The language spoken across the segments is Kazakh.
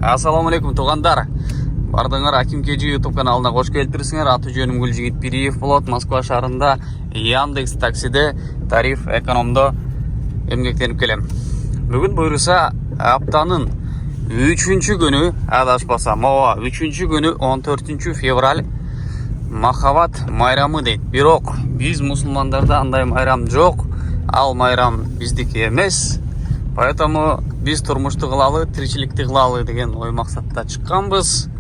Ассаламу алейкум туғандар. Бардыңар Аким Кежи YouTube каналына қош келтірсіңер. Аты жөнім Гүлжігіт Пириев болады. Москва шарында Яндекс таксиде тариф экономда емгектеніп келем. Бүгін бұйырса аптаның 3-ші күні, адашпасам, 3-ші күні 14 февраль Махаббат майрамы дейді. Бирок біз мұсылмандарда андай майрам жоқ, ал майрам біздікі емес. Поэтому біз тұрмышты қылалы, тіршілікті қылалы деген ой мақсатта шыққанбыз.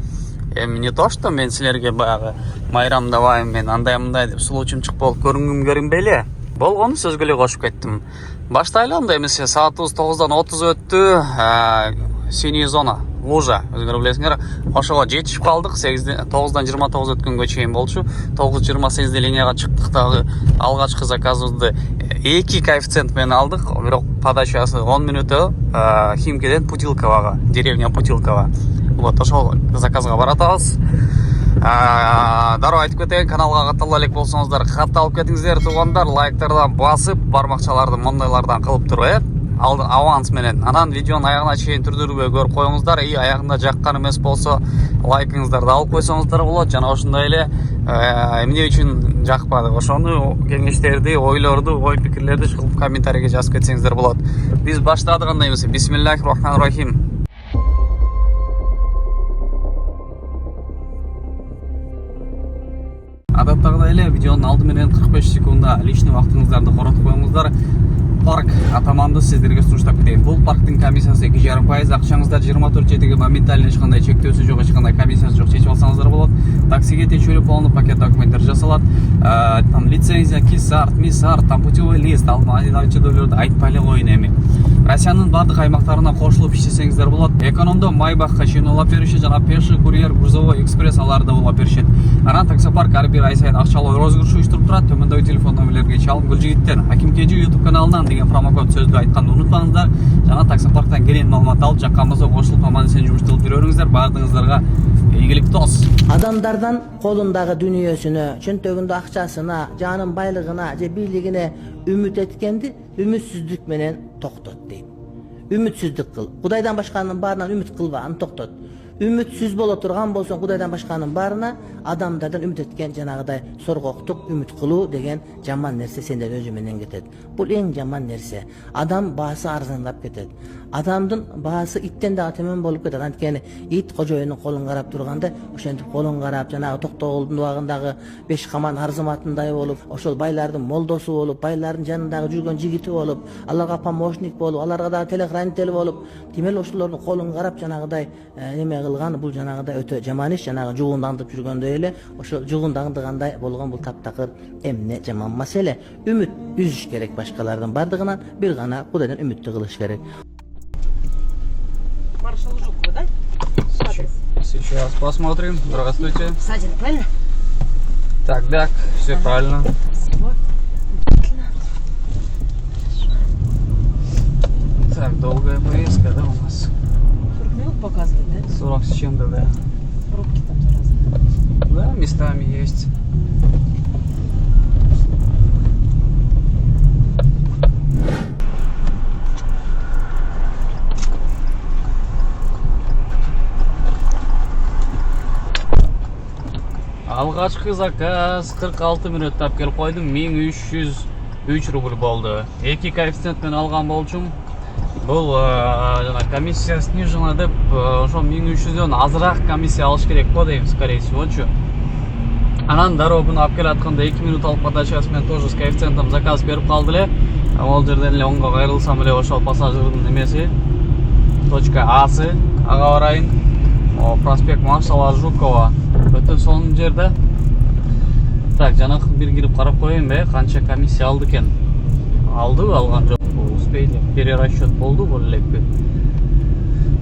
Не то, что мен сілерге баяғы майрам давайым, мен андай-мындай деп сұлучымчық болып көрінгім көрінбейле. Болғаны сөзгілі қошып кеттім. Баштайлы андай емесе, саатыбыз 9-дан 30 өтті, синий зона, лужа, өзгері білесіңер. Ошоға жетішіп қалдық, 9-дан 29 өткенге чейін болшы. 9:28-де линияға шықтықтағы алғашқы заказымызды 2 коэффициентмен алдық, бирок подачасы 10 минуты Химкеден Путилковаға, деревня Путилкова. Вот, ошол заказға баратабыз. Дару айтып кетейін, каналға қатталы әлек болсаңыздар, қатталып кетіңіздер туғандар, лайктардан басып, бармақшаларды мұндайлардан қылып тұрып, аванс менен. Анан видеоны аяғына чейін түрдірбе көріп қойыңыздар, аяғында жаққан емес болса, лайкыңыздарды алып қойсаңыздар болады. Жана ошындай эле эмне үчүн жақпады, ошону кеңештерди, ойлорду, ой пикирлерди чыгып комментарийге жазып кетсеңиздер болот. Биз баштадык андай эмесе. Бисмиллахир-рахманир-рахим. Адаттағыдай эле видеонун алды менен 45 секундда личный вактыңыздарды коротуп коюңуздар. Парк атаманды сиздерге сунуштап кетейин. Бул парктын комиссиясы 2,5%, акчаңыздар 24/7 моментально эч кандай чектөөсү жок, эч кандай комиссиясы жок, чечип алсаңыздар болот. Таксиге течелүү полный пакет документтер жасалат. Там лицензия, кисарт, мисарт, там путевой лист, алчыдыларды айтпай эле коюн эми. Россиянын бардык аймактарына кошулуп иштесеңиздер болот. Экономдо Майбахка чейин улап беришет, жана пеший, курьер, грузовой, экспресс аларды улап беришет. Анан таксопарк ар бир ай сайын акчалуу розыгрыш уюштуруп турат. Төмөндөгү телефон номерлерге чалып Гүлжигиттен Аким Кежи YouTube каналынан деген промокод сөздү айтканды унутпаңыздар. Жана таксопарктан керен маалымат алып, жакканбызда кошулуп аман-эсен жумушту кылып жүрөңүздөр. Бардыгыңыздарга ийгилик тос. Адамдардан колундагы дүнүйөсүнө, чөнтөгүндө акчасына, жанын байлыгына же бийлигине үмүт эткенди үмүтсүздүк менен токтот дейт. Үмүтсүздүк кыл. Кудайдан башканын баарынан үмүт кылба, аны токтот. Үмүтсүз боло турган болсоң, Кудайдан башканын баарына адамдардан үмүт эткен жанагыдай соргоктук, үмүт кылуу деген жаман нерсе сендер өзү менен кетет. Бул эң жаман нерсе. Адам баасы арзандап кетет. Адамдын баасы иттен дагы төмөн болуп кетет. Анткени ит кожоюнун колун карап турганда, ошентип колун карап, жанагы Токтогулдун убагындагы беш каман арзыматындай болуп, ошол байлардын молдосу болуп, байлардын жанындагы жүргөн жигити болуп, аларга помощник болуп, аларга дагы телохранитель болуп, демек ошолордун колун карап жанагыдай неме кылган, бул жанагыдай өтө жаман иш, жанагы жугундандып жүргөндөй эле, ошол жугундандыгандай болгон бул таптакыр эмне жаман маселе. Үмүт үзүш керек башкалардын бардыгынан, бир гана Кудайдан үмүттү кылыш керек. Маршал Жукова, да? Сейчас посмотрим. Здравствуйте. Садин, правильно? Так, все правильно. Спасибо. Так, долгая поездка, да, у нас? 40 минут показывает, да? 40 с чем-то, да. Пробки там разные. Да, местами есть. Алгачкы заказ 46 мүнөттап келип койдум. 1303 рубль болду. 2 коэффициентмен алган болчум. Бул жана комиссия снижена деп, ошо 1300дөн азыраак комиссия алыш керек го дейм, скорее всего-чу. Анан дароо буну алып келатканда 2 минут алып подачасы менен тоже с коэффициентом заказ берип калды эле. Ал жерден эле оңго кайрылсам эле ошол пассажирдин немеси точка Асы, ага барайын. Проспект Маршала Жукова. Өтө сонун жерде. Так, жанакы бир кирип карап коеюн бе, канча комиссия алды экен. Алдыбы, алган жок. Успейли. Перерасчет болду бул элекпи.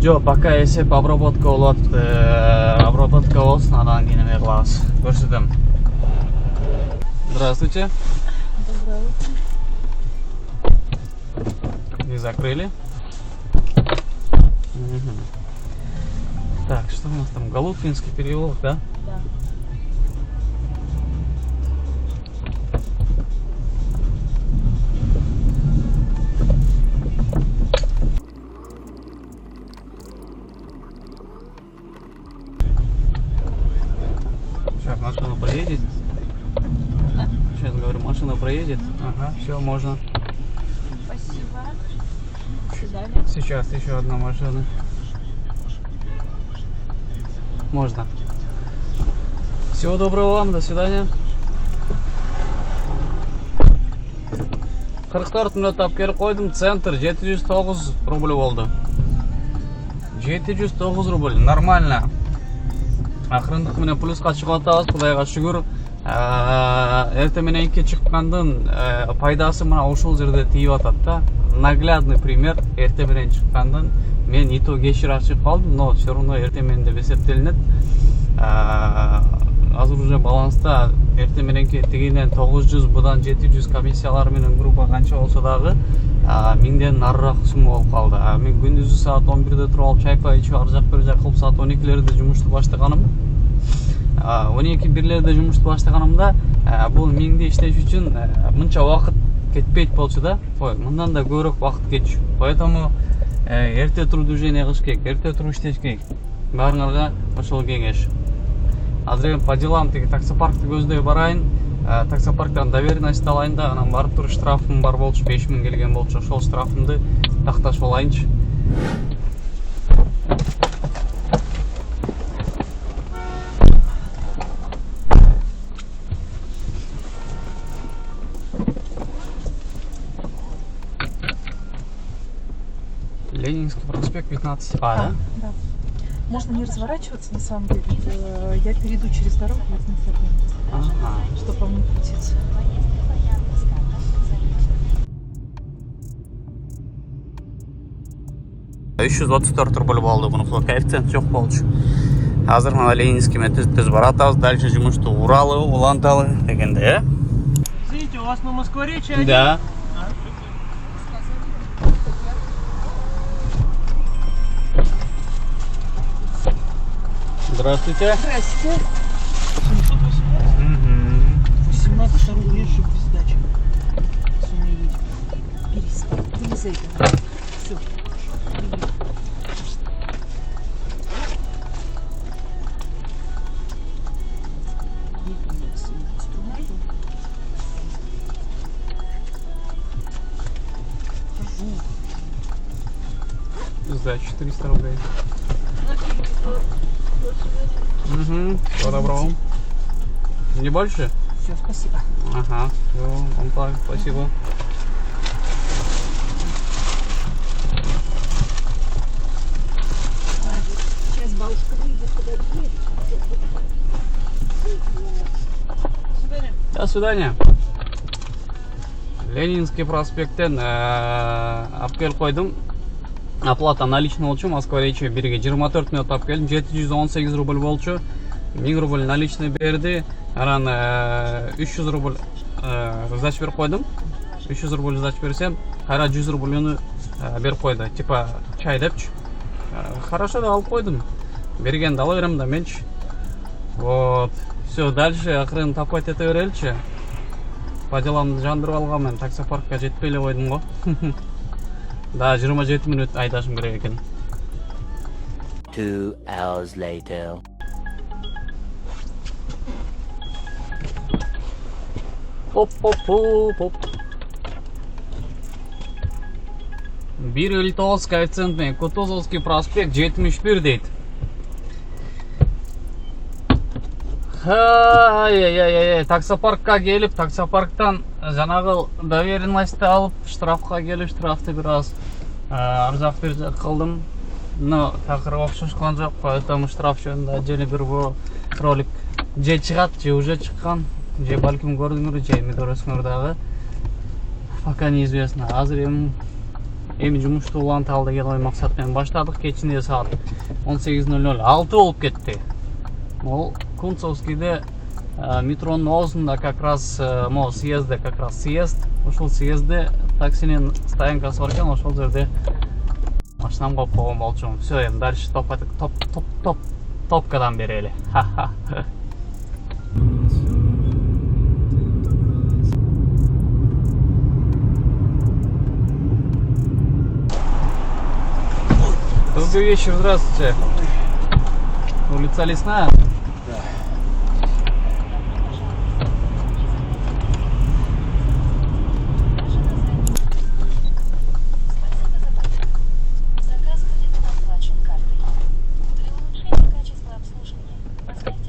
Жок, пока эсеп обработка болот, обработка болсун, анан кийин эме кылабыз. Көрсөтөм. Здравствуйте. Здравствуйте. Вы закрыли? Так, что у нас там? Голубкинский переулок, да? Да. Сейчас машина проедет. Сейчас говорю, машина проедет. Ага, все, можно. Спасибо. До свидания. Сейчас еще одна машина. Можно. Всего доброго вам, до свидания. 44 minut olib kelib qo'ydim. Center 709 rubl bo'ldi. 709 rubl, нормально. Ақырындық менен плюсқа шығып атабыз, Құдайға шүгүр. Эрте мененки чыккандын пайдасы мына ушул жерде тийип атат да. Наглядный пример. Эрте менен чыккандын мен итог кечир ачып калдым, но все равно эрте менен деп эсептелинет. Азыр уже баланста эрте мененки тигинен 900, будан 700 комиссиялар менен группа канча болсо дагы 1000ден нарыраак сумма болуп калды. Мен күндүзү саат 11де туруп алып чай пай ичип ар жак бир жак кылып саат 12лерде жумушту баштаганым. 12-1лерде жумушту баштаганымда бул 1000де иштеш үчүн мынча убакыт кетпейт болчу да. Ой, мындан да көбүрөөк убакыт кетчү. Поэтому эрте туруп движение кылыш керек, эрте туруп иштеш керек. Баарыңарга ошол кеңеш. Азыр эми по делам тиги таксопаркты көздөй барайын. Таксопарктан доверенность алайын да, анан барып туруп штрафым бар болчу, 5000 келген болчу. Ошол штрафымды такташып алайынчы. Ленинский проспект 15А, да? Да. Можно не разворачиваться, на самом деле. Я перейду через дорогу, вот на втором месте, Ага. чтобы вам не крутиться. 334 рубль болду, мунун коэффициент жок болчу. Азыр мына Ленинский менен түз баратабыз, дальше жумушту Уралы, Уланталы дегенде, Извините, у вас на Москворечье один? Да. Здравствуйте. Здрасте. 18 рублей же без сдачи. Не за это. Все. Сдача 400 рублей. Угу, всего доброго. Не больше? Все, спасибо. Ага, все, вам так, спасибо. Сейчас бабушка выйдет, подожди. До свидания. Ленинский проспекттен алып келип койдум. Оплата наличный болчу, Москва-Речи бирге 24 минут алып келдим. 718 рубль болчу. 1000 рубль наличный берди. Анан 300 рубль сдача берип койдум. 300 рубль сдача берсем, кайра 100 рубльны берип койду. Типа чай депчи. Хорошо да алып койдум. Бергенди ала берем да менчи. Вот. Все, дальше акырын тапать эте береличи. По делам жандырып алгам, мен таксопаркка жетпей эле койдум го. Да, 27 минут айдашым керек экен. 2 hours later. Поп. 1,9 коэффициент менен Кутузовский проспект 71 дейт. Таксопаркка келип, таксопарктан жанагы доверенностьти алып, штрафка келип, штрафты бир аз ар жак бир жак кылдым. Но такыр окшошкон жок, поэтому штраф жөнүндө отдельный бир ролик же чыгат, же уже чыккан, же балким көрдүңөр, же эми көрөсүңөр дагы. Пока неизвестно. Азыр эми жумушту Уланталда келген максат менен баштадык. Кечинде саат 18:00 6 болуп кетти. Ол Кунцовскийде метронун оозунда как раз могу съезде, как раз съезд. Ошол съезде таксинин стоянкасы бар экен, ошол жерде машинам коюп койгон болчумун. Все, эми дальше топкадан берели. Добрый вечер, здравствуйте. Улица Лесная? Да.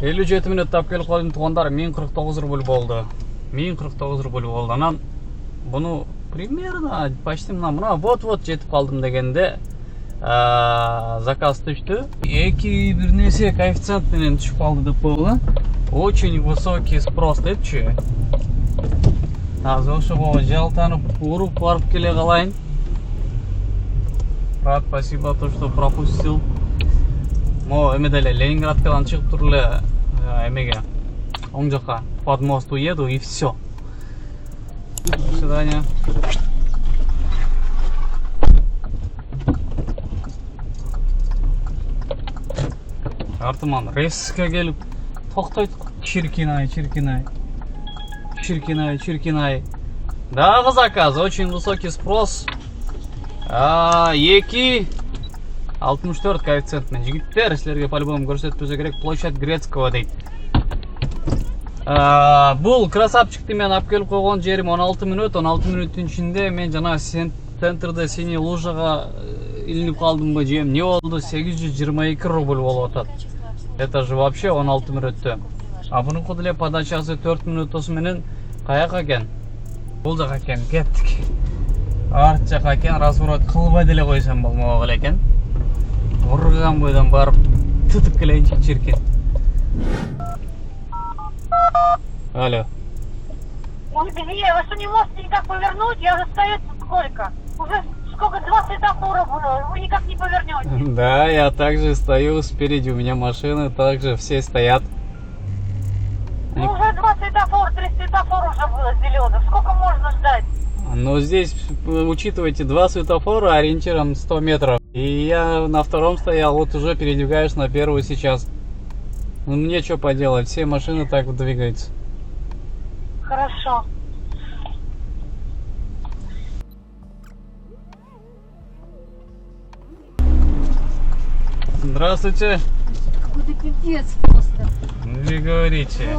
57 мүнөттө алып келип калдым туугандар. 1049 рубль болду. 1049 рубль болду. Анан буну примерно почти мына вот жетип калдым дегенде заказ түштү. Эки бир нерсе коэффициент менен түшүп калды деп коелу. Очень высокий спрос депчи. Азыр ошого жалтанып уруп барып келе калайын. Брат, спасибо то, что пропустил. Мо эме деле Ленинграддан чыгып туруп эле эмеге оң жака под мост уеду и все. До свидания. Артыман резко келип токтойт. Чиркин ай. Дагы заказ, очень высокий спрос. 2 64 коэффициентмен. Жигиттер, силерге по-любому көрсөтпөсө керек. Площадь Грецкого дейт. Бул красавчикти мен алып келип койгон жерим 16 мүнөт. 16 мүнөттүн ичинде мен жана центрде синий лужага илинип калдымбы же эмне болду? 822 рубль болуп атат. Это же вообще 16 мүнөттө. Бунун деле подачасы 4 мүнөтосу менен каяка экен? Бул жака экен, кеттик. Арт жака экен, разворот кылбай деле койсом болмок эле экен. Урган бойдон барып тутуп келейинчи чиркин. Алло. Он где? Вы что, не можете никак повернуть? Я уже стою тут сколько? Уже сколько, 2 светофора было, вы никак не повернете. Да, я также стою спереди, у меня машины также все стоят. Ну уже 2 светофора, 3 светофора уже было зеленых. Сколько можно ждать? Но здесь, учитывайте, 2 светофора ориентиром 100 метров. И я на втором стоял, вот уже передвигаюсь на первый сейчас. Ну мне что поделать, все машины так вот двигаются. Хорошо. Здравствуйте. Какой-то пипец просто. Не говорите.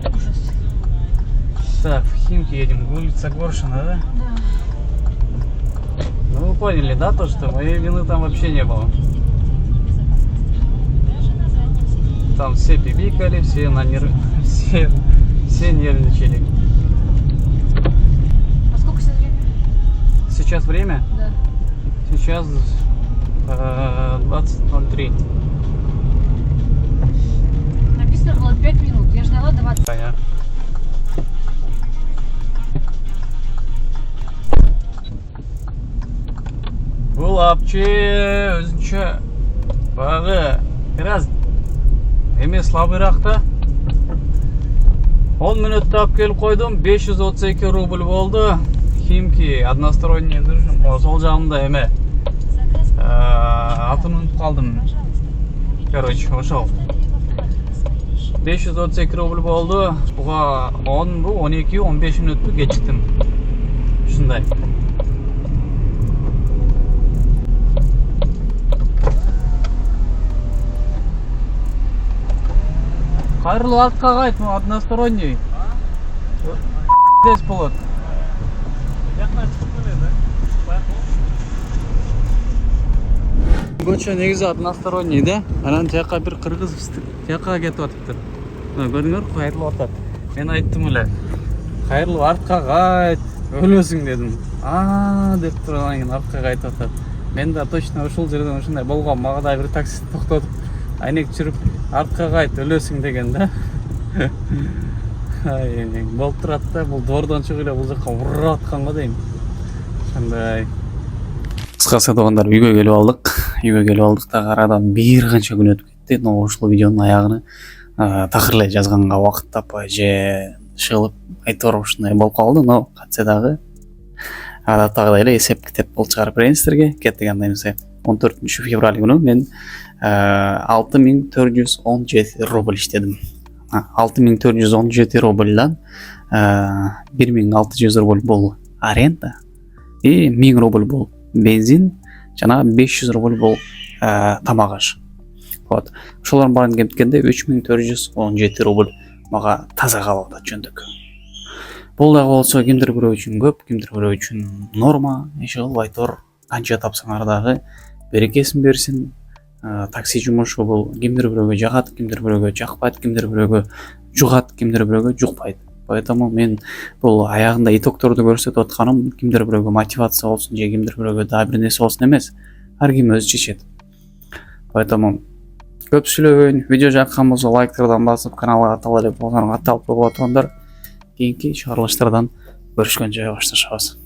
Ужас. Так, в Химки едем, улица Горшина, да? Да. Ну вы поняли, да, то, что моей вины там вообще не было. Там все пибикали, все все нервничали. А сколько сейчас время? Сейчас время? Да. Сейчас 20:03. Написано было 5 минут. Я ждала 20. Понятно. Бұл апче өзінше бағы biraz емес слабырақ та. 10 минутта алып келіп қойдым, 532 рубль болды. Химки односторонний держим. Сол жағымда эме атын ұмытып қалдым. Короче, ошол 532 рубль болды. Буга 12-15 мүнөттү кечиктим. Ушундай. Кайрылып артқа кайт, односторонний. Здесь болот. Көчө негизи односторонний да. Анан жака бир кыргыз жака кетип атыптыр. Көрдүңөр, кайрылып атат. Мен айттым эле. Кайрылып артка кайт, өлөсүң дедим. Деп турган кийин артка кайтып атат. Мен да точно ушул жерден ушундай болгон. Мага да бир таксист токтотуп, айнек жүрүп артка кайт, өлөсүң деген да. Болуп турат да, бул двордон чыгып эле бул жака уруп атканга дейм. Ошондой. Кыскасы туугандар, үйгө келип алдык. Үйгө келип алдык да арадан бир канча күн өтүп кетти. Но ушул видеонун аягына такыр эле жазганга убакыт таппай же шылып айтор ушундай болуп калды. Но катса дагы адаттагыдай эле эсеп китеп бул чыгарып берейин силерге. Кеттик анда эмесе 14 февраль күнү мен 6417 рубль иштедим. 6417 рубльдан 1600 рубль бул аренда и 1000 рубль бул бензин жана 500 рубль бул тамак аш. Вот. Ошолордун баарын кемиткенде 3417 рубль мага таза калып атат жөндөк. Бул дагы болсо кимдир бирөө үчүн көп, кимдир бирөө үчүн норма. Эч кылбай тур, канча тапсаңар дагы берекесин берсин. такси жумушу бул кимдир бирөөгө жагат, кимдир бирөөгө жакпайт, кимдир бирөөгө жугат, кимдир бирөөгө жукпайт. Поэтому мен бул аягында итокторду көрсөтүп атканым кимдир бирөөгө мотивация болсун же кимдир бирөөгө дагы бир нерсе болсун эмес. Ар ким өзү чечет. Поэтому көп сүйлөбөйүн. Видео жаккан болсо лайктардан басып, каналга каттала деп болсоңор катталып койгула тургундар. Кийинки чыгарылыштардан көрүшкөнчө башташабыз.